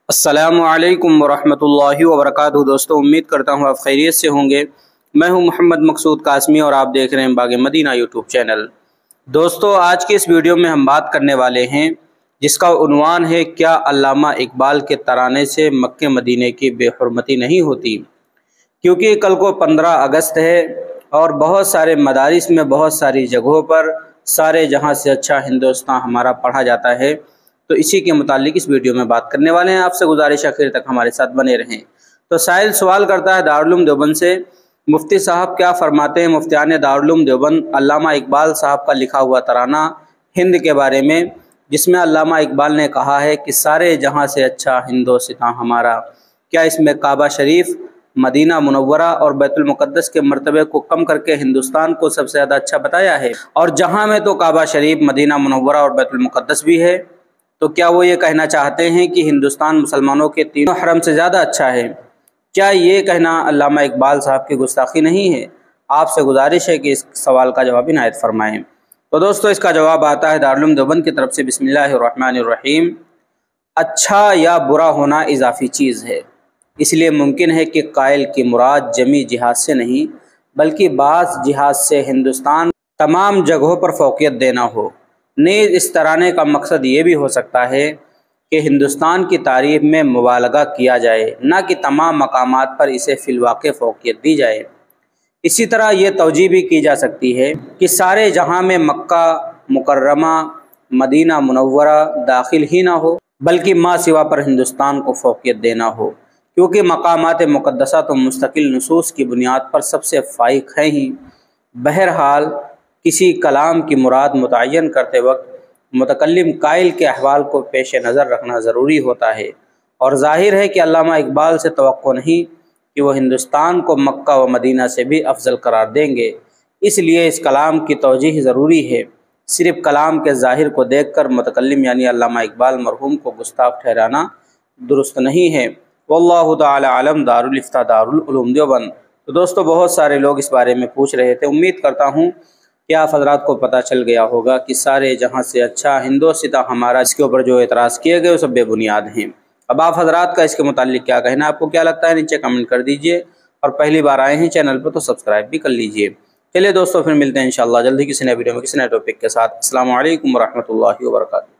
अस्सलामुअलैकुम वरहमतुल्लाहि वबरकातुहू। दोस्तों, उम्मीद करता हूँ आप खैरियत से होंगे। मैं हूँ मोहम्मद मकसूद कासमी और आप देख रहे हैं बाग़ मदीना यूट्यूब चैनल। दोस्तों, आज के इस वीडियो में हम बात करने वाले हैं जिसका उन्वान है, क्या अल्लामा इकबाल के तराने से मक्के मदीने की बेहुरमती नहीं होती। क्योंकि कल को 15 अगस्त है और बहुत सारे मदारिस में बहुत सारी जगहों पर सारे जहाँ से अच्छा हिंदुस्तान हमारा पढ़ा जाता है। तो इसी के मुतालिक इस वीडियो में बात करने वाले हैं। आपसे गुजारिश आखिर तक हमारे साथ बने रहें। तो साहिल सवाल करता है दारुल उलूम देवबंद से, मुफ्ती साहब क्या फरमाते हैं मुफ्तियान दारुल उलूम देवबंद अल्लामा इकबाल साहब का लिखा हुआ तराना हिंद के बारे में, जिसमें अल्लामा इकबाल ने कहा है कि सारे जहां से अच्छा हिंदुस्तान हमारा, क्या इसमें काबा शरीफ, मदीना मुनव्वरा और बैतुल मुक़द्दस के मर्तबे को कम करके हिंदुस्तान को सबसे ज़्यादा अच्छा बताया है? और जहां में तो काबा शरीफ, मदीना मुनव्वरा और बैतुल मुक़द्दस भी है, तो क्या वो ये कहना चाहते हैं कि हिंदुस्तान मुसलमानों के तीनों हरम से ज़्यादा अच्छा है? क्या ये कहना अल्लामा इकबाल साहब की गुस्ताखी नहीं है? आपसे गुजारिश है कि इस सवाल का जवाब इनायत फरमाएँ। तो दोस्तों, इसका जवाब आता है दारुल उलूम देवबंद की तरफ से। बिस्मिल्लाहिर्रहमानिर्रहीम। अच्छा या बुरा होना इजाफ़ी चीज़ है, इसलिए मुमकिन है कि कायल की मुराद जमी जिहाद से नहीं बल्कि बाज़ जिहाद से हिंदुस्तान तमाम जगहों पर फ़ौक़ियत देना हो। नीज़ इस तराने का मकसद ये भी हो सकता है कि हिंदुस्तान की तारीफ़ में मुबालगा किया जाए, न कि तमाम मकामात पर इसे फ़िलवाक़े फ़ौक़ियत दी जाए। इसी तरह ये तवजीह भी की जा सकती है कि सारे जहां में मक्का मुकर्रमा, मदीना मुनव्वरा दाखिल ही ना हो बल्कि माँ सिवा पर हिंदुस्तान को फ़ौक़ियत देना हो, क्योंकि मकामात मुक़द्दसा तो मुस्तकिल नसूस की बुनियाद पर सबसे फ़ाइक हैं ही। बहरहाल किसी कलाम की मुराद मुतय्यन करते वक्त मुतकल्लिम कायल के अहवाल को पेश नज़र रखना ज़रूरी होता है, और ज़ाहिर है कि अल्लामा इकबाल से तवक्को नहीं कि वो हिंदुस्तान को मक्का व मदीना से भी अफजल करार देंगे। इसलिए इस कलाम की तौजीह ज़रूरी है। सिर्फ़ कलाम के ज़ाहिर को देख कर मुतकल्लिम यानी अल्लामा इकबाल मरहूम को गुस्ताख ठहराना दुरुस्त नहीं है। वल्लाहु ताला आलम। दारुल इफ्ता दारुल उलूम देवबंद। तो दोस्तों, बहुत सारे लोग इस बारे में पूछ रहे थे। उम्मीद करता हूँ कि आप हज़रात को पता चल गया होगा कि सारे जहाँ से अच्छा हिंदुस्तान हमारा, इसके ऊपर जो एतराज़ किए गए वो सब बेबुनियाद हैं। अब आप हज़रात का इसके मुताल्लिक क्या कहना है, आपको क्या लगता है, नीचे कमेंट कर दीजिए। और पहली बार आए हैं चैनल पर तो सब्सक्राइब भी कर लीजिए। चलिए दोस्तों, फिर मिलते हैं इंशाअल्लाह जल्दी किसी नए वीडियो में किसी नए टॉपिक के साथ। अस्सलामु अलैकुम वरहमतुल्लाहि वबरकातुहू।